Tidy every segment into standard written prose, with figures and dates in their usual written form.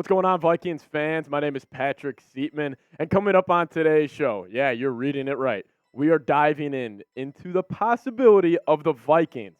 What's going on, Vikings fans? My name is Patrick Siepman, and coming up on today's show, yeah, you're reading it right, we are diving into the possibility of the Vikings.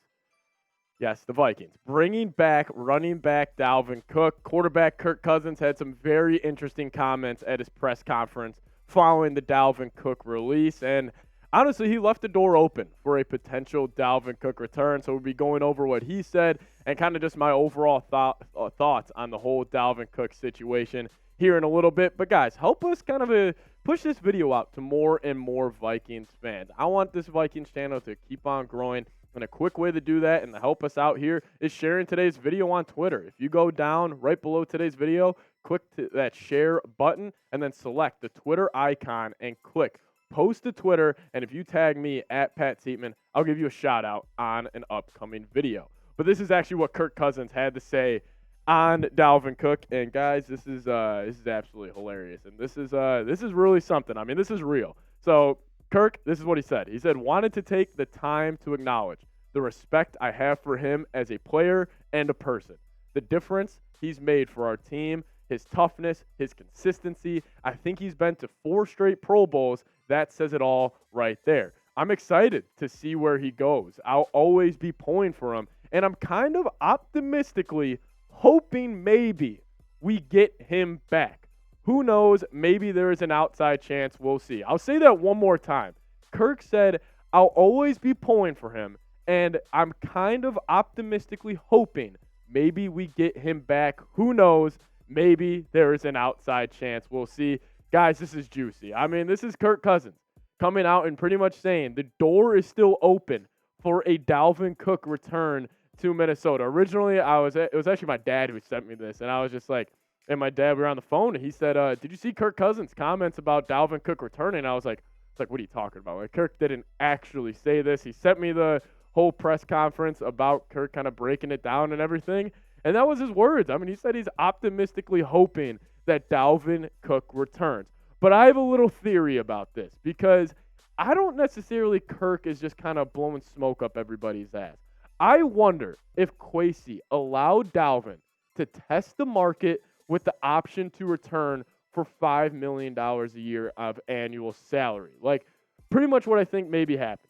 Yes, the Vikings bringing back running back Dalvin Cook. Quarterback Kirk Cousins had some very interesting comments at his press conference following the Dalvin Cook release, and honestly, he left the door open for a potential Dalvin Cook return. So we'll be going over what he said and kind of just my overall thoughts on the whole Dalvin Cook situation here in a little bit. But guys, help us kind of push this video out to more and more Vikings fans. I want this Vikings channel to keep on growing. And a quick way to do that and to help us out here is sharing today's video on Twitter. If you go down right below today's video, click that share button and then select the Twitter icon and click post to Twitter. And if you tag me at Pat Siepman, I'll give you a shout out on an upcoming video. But this is actually what Kirk Cousins had to say on Dalvin Cook. And guys, this is absolutely hilarious. And this is really something. I mean, this is real. So Kirk, this is what he said. He said, wanted to take the time to acknowledge the respect I have for him as a player and a person. The difference he's made for our team, his toughness, his consistency. I think he's been to 4 straight Pro Bowls. That says it all right there. I'm excited to see where he goes. I'll always be pulling for him. And I'm kind of optimistically hoping maybe we get him back. Who knows? Maybe there is an outside chance. We'll see. I'll say that one more time. Kirk said, I'll always be pulling for him, and I'm kind of optimistically hoping maybe we get him back. Who knows? Maybe there is an outside chance. We'll see. Guys, this is juicy. I mean, this is Kirk Cousins coming out and pretty much saying the door is still open for a Dalvin Cook return to Minnesota. Originally, it was actually my dad who sent me this, and I was just like, and my dad, we were on the phone, and he said, did you see Kirk Cousins' comments about Dalvin Cook returning? I was like, what are you talking about? Like, Kirk didn't actually say this. He sent me the whole press conference about Kirk kind of breaking it down and everything, and that was his words. I mean, he said he's optimistically hoping that Dalvin Cook returns. But I have a little theory about this because I don't necessarily Kirk is just kind of blowing smoke up everybody's ass. I wonder if Kwesi allowed Dalvin to test the market with the option to return for $5 million a year of annual salary. Like, pretty much what I think maybe happened.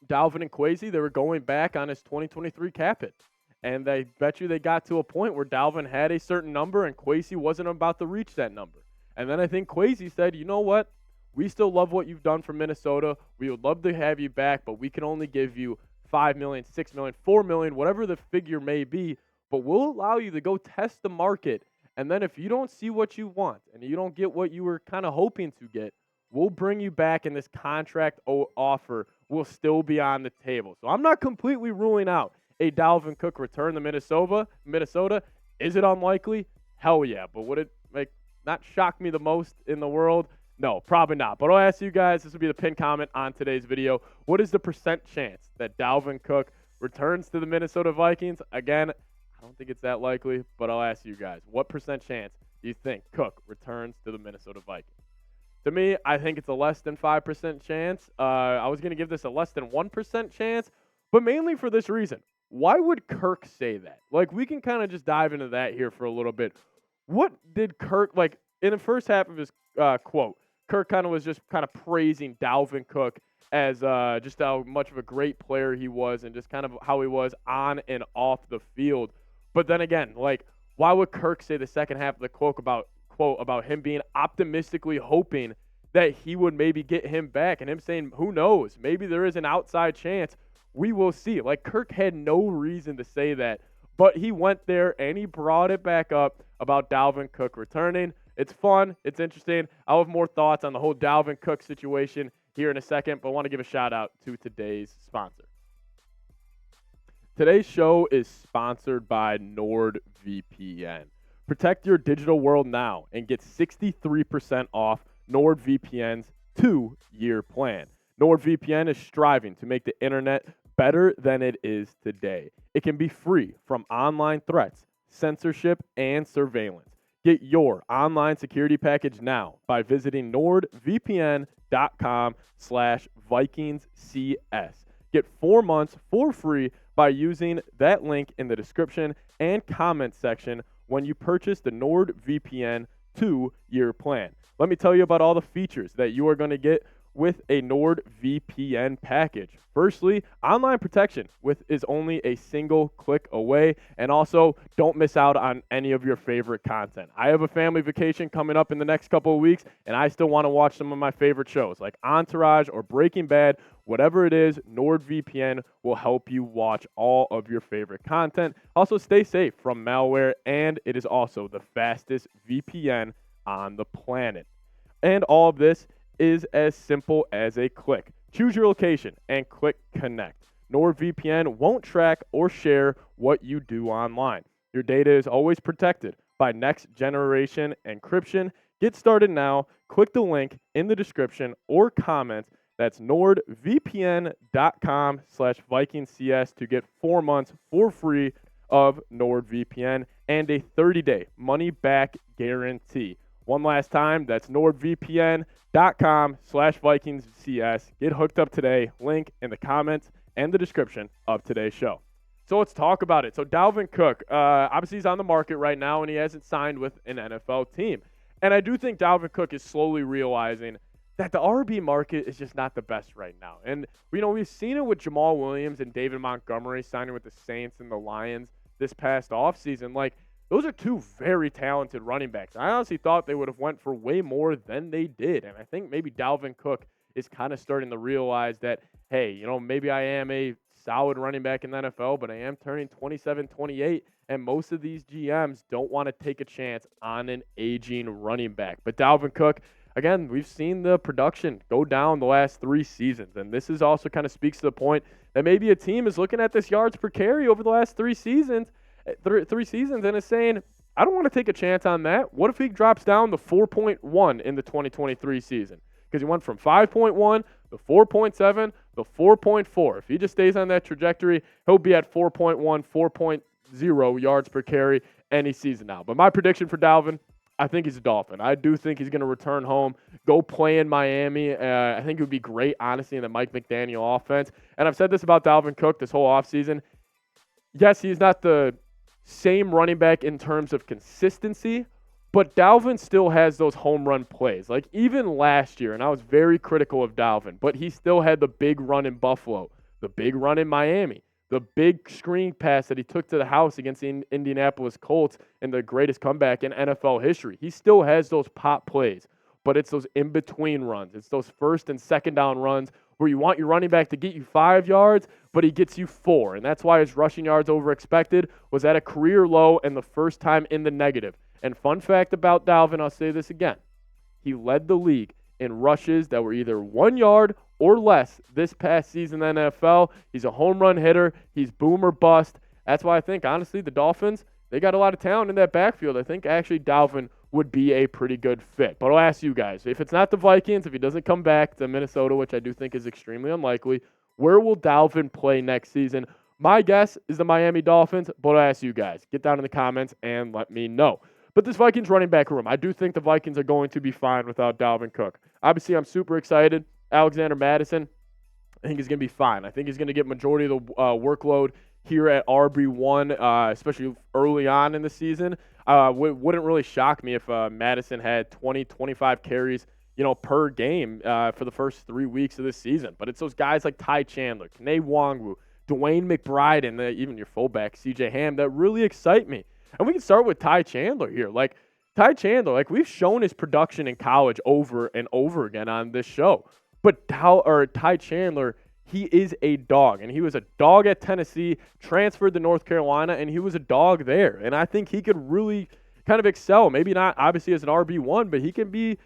Dalvin and Kwesi, they were going back on his 2023 cap hit. And I bet you they got to a point where Dalvin had a certain number and Kwesi wasn't about to reach that number. And then I think Kwesi said, you know what? We still love what you've done for Minnesota. We would love to have you back, but we can only give you $5 million, $6 million, $4 million, whatever the figure may be. But we'll allow you to go test the market. And then if you don't see what you want and you don't get what you were kind of hoping to get, we'll bring you back and this contract offer will still be on the table. So I'm not completely ruling out a Dalvin Cook return to Minnesota. Is it unlikely? Hell yeah. But would it not shock me the most in the world? No, probably not. But I'll ask you guys, this will be the pinned comment on today's video. What is the percent chance that Dalvin Cook returns to the Minnesota Vikings? Again, I don't think it's that likely, but I'll ask you guys, what percent chance do you think Cook returns to the Minnesota Vikings? To me, I think it's a less than 5% chance. I was going to give this a less than 1% chance, but mainly for this reason. Why would Kirk say that? Like, we can kind of just dive into that here for a little bit. What did Kirk, like, in the first half of his quote, Kirk kind of was just kind of praising Dalvin Cook as just how much of a great player he was and just kind of how he was on and off the field. But then again, like, why would Kirk say the second half of the quote about him being optimistically hoping that he would maybe get him back and him saying, who knows, maybe there is an outside chance. We will see. Like, Kirk had no reason to say that, but he went there and he brought it back up about Dalvin Cook returning. It's fun. It's interesting. I'll have more thoughts on the whole Dalvin Cook situation here in a second, but I want to give a shout out to today's sponsor. Today's show is sponsored by NordVPN. Protect your digital world now and get 63% off NordVPN's 2-year plan. NordVPN is striving to make the internet better than it is today. It can be free from online threats, censorship, and surveillance. Get your online security package now by visiting nordvpn.com/VikingsCS. Get 4 months for free by using that link in the description and comment section when you purchase the NordVPN 2-year plan. Let me tell you about all the features that you are going to get with a NordVPN package. Firstly, online protection is only a single click away, and also don't miss out on any of your favorite content. I have a family vacation coming up in the next couple of weeks, and I still want to watch some of my favorite shows like Entourage or Breaking Bad. Whatever it is, NordVPN will help you watch all of your favorite content. Also, stay safe from malware, and it is also the fastest VPN on the planet. And all of this is as simple as a click. Choose your location and click connect. NordVPN won't track or share what you do online. Your data is always protected by next generation encryption. Get started now. Click the link in the description or comments. That's nordvpn.com/VikingsCS to get 4 months for free of NordVPN and a 30-day money-back guarantee. One last time, that's nordvpn.com/VikingsCS. Get hooked up today. Link in the comments and the description of today's show. So let's talk about it. So Dalvin Cook, obviously he's on the market right now, and he hasn't signed with an NFL team. And I do think Dalvin Cook is slowly realizing that the RB market is just not the best right now. And, we've seen it with Jamal Williams and David Montgomery signing with the Saints and the Lions this past offseason. Like, those are two very talented running backs. I honestly thought they would have went for way more than they did. And I think maybe Dalvin Cook is kind of starting to realize that, hey, maybe I am a solid running back in the NFL, but I am turning 27, 28, and most of these GMs don't want to take a chance on an aging running back. But Dalvin Cook, again, we've seen the production go down the last 3 seasons, and this is also kind of speaks to the point that maybe a team is looking at this yards per carry over the last 3 seasons, and is saying, I don't want to take a chance on that. What if he drops down to 4.1 in the 2023 season? Because he went from 5.1 to 4.7 to 4.4. If he just stays on that trajectory, he'll be at 4.1, 4.0 yards per carry any season now. But my prediction for Dalvin, I think he's a Dolphin. I do think he's going to return home, go play in Miami. I think it would be great, honestly, in the Mike McDaniel offense. And I've said this about Dalvin Cook this whole offseason. Yes, he's not the same running back in terms of consistency, but Dalvin still has those home run plays. Like, even last year, and I was very critical of Dalvin, but he still had the big run in Buffalo, the big run in Miami, the big screen pass that he took to the house against the Indianapolis Colts in the greatest comeback in NFL history. He still has those pop plays, but it's those in-between runs. It's those first and second down runs where you want your running back to get you 5 yards, but he gets you 4. And that's why his rushing yards over expected was at a career low and the first time in the negative. And fun fact about Dalvin, I'll say this again. He led the league in rushes that were either 1 yard or less this past season in the NFL. He's a home run hitter. He's boom or bust. That's why I think, honestly, the Dolphins, they got a lot of talent in that backfield. I think actually Dalvin would be a pretty good fit. But I'll ask you guys, if it's not the Vikings, if he doesn't come back to Minnesota, which I do think is extremely unlikely, where will Dalvin play next season? My guess is the Miami Dolphins, but I'll ask you guys. Get down in the comments and let me know. But this Vikings running back room, I do think the Vikings are going to be fine without Dalvin Cook. Obviously, I'm super excited. Alexander Mattison, I think he's going to be fine. I think he's going to get majority of the workload here at RB1, especially early on in the season. Wouldn't really shock me if Mattison had 20, 25 carries, per game for the first 3 weeks of this season. But it's those guys like Ty Chandler, Kene Nwangwu, Dwayne McBride, and even your fullback, CJ Ham, that really excite me. And we can start with Ty Chandler here. Like, Ty Chandler, we've shown his production in college over and over again on this show. But Ty Chandler, he is a dog. And he was a dog at Tennessee, transferred to North Carolina, and he was a dog there. And I think he could really kind of excel. Maybe not, obviously, as an RB1, but he can be,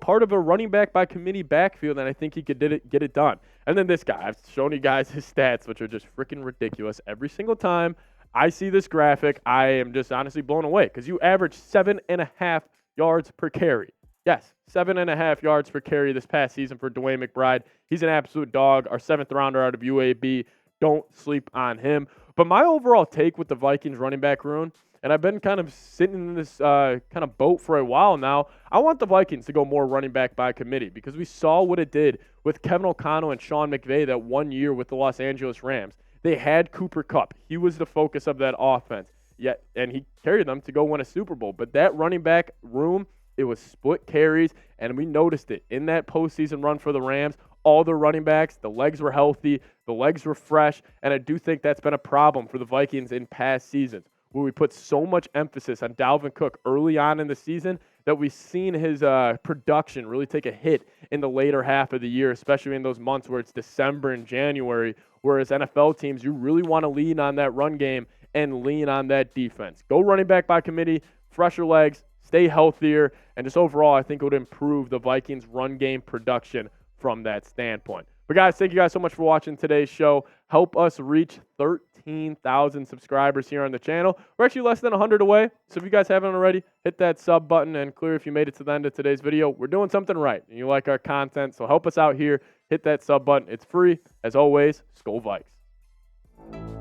part of a running back by committee backfield, and I think he could get it done. And then this guy, I've shown you guys his stats, which are just freaking ridiculous. Every single time I see this graphic, I am just honestly blown away because you average 7.5 yards per carry. Yes, 7.5 yards per carry this past season for Dwayne McBride. He's an absolute dog. Our 7th rounder out of UAB. Don't sleep on him. But my overall take with the Vikings running back room, and I've been kind of sitting in this kind of boat for a while now, I want the Vikings to go more running back by committee because we saw what it did with Kevin O'Connell and Sean McVay that 1 year with the Los Angeles Rams. They had Cooper Kupp. He was the focus of that offense. yet, and he carried them to go win a Super Bowl. But that running back room, it was split carries, and we noticed it in that postseason run for the Rams. All the running backs, the legs were healthy, the legs were fresh, and I do think that's been a problem for the Vikings in past seasons, where we put so much emphasis on Dalvin Cook early on in the season that we've seen his production really take a hit in the later half of the year, especially in those months where it's December and January, whereas NFL teams, you really want to lean on that run game and lean on that defense. Go running back by committee, fresher legs, stay healthier, and just overall, I think it would improve the Vikings' run game production from that standpoint. But guys, thank you guys so much for watching today's show. Help us reach 13,000 subscribers here on the channel. We're actually less than 100 away, so if you guys haven't already, hit that sub button, and clear if you made it to the end of today's video. We're doing something right, and you like our content, so help us out here. Hit that sub button. It's free. As always, Skol Vikes.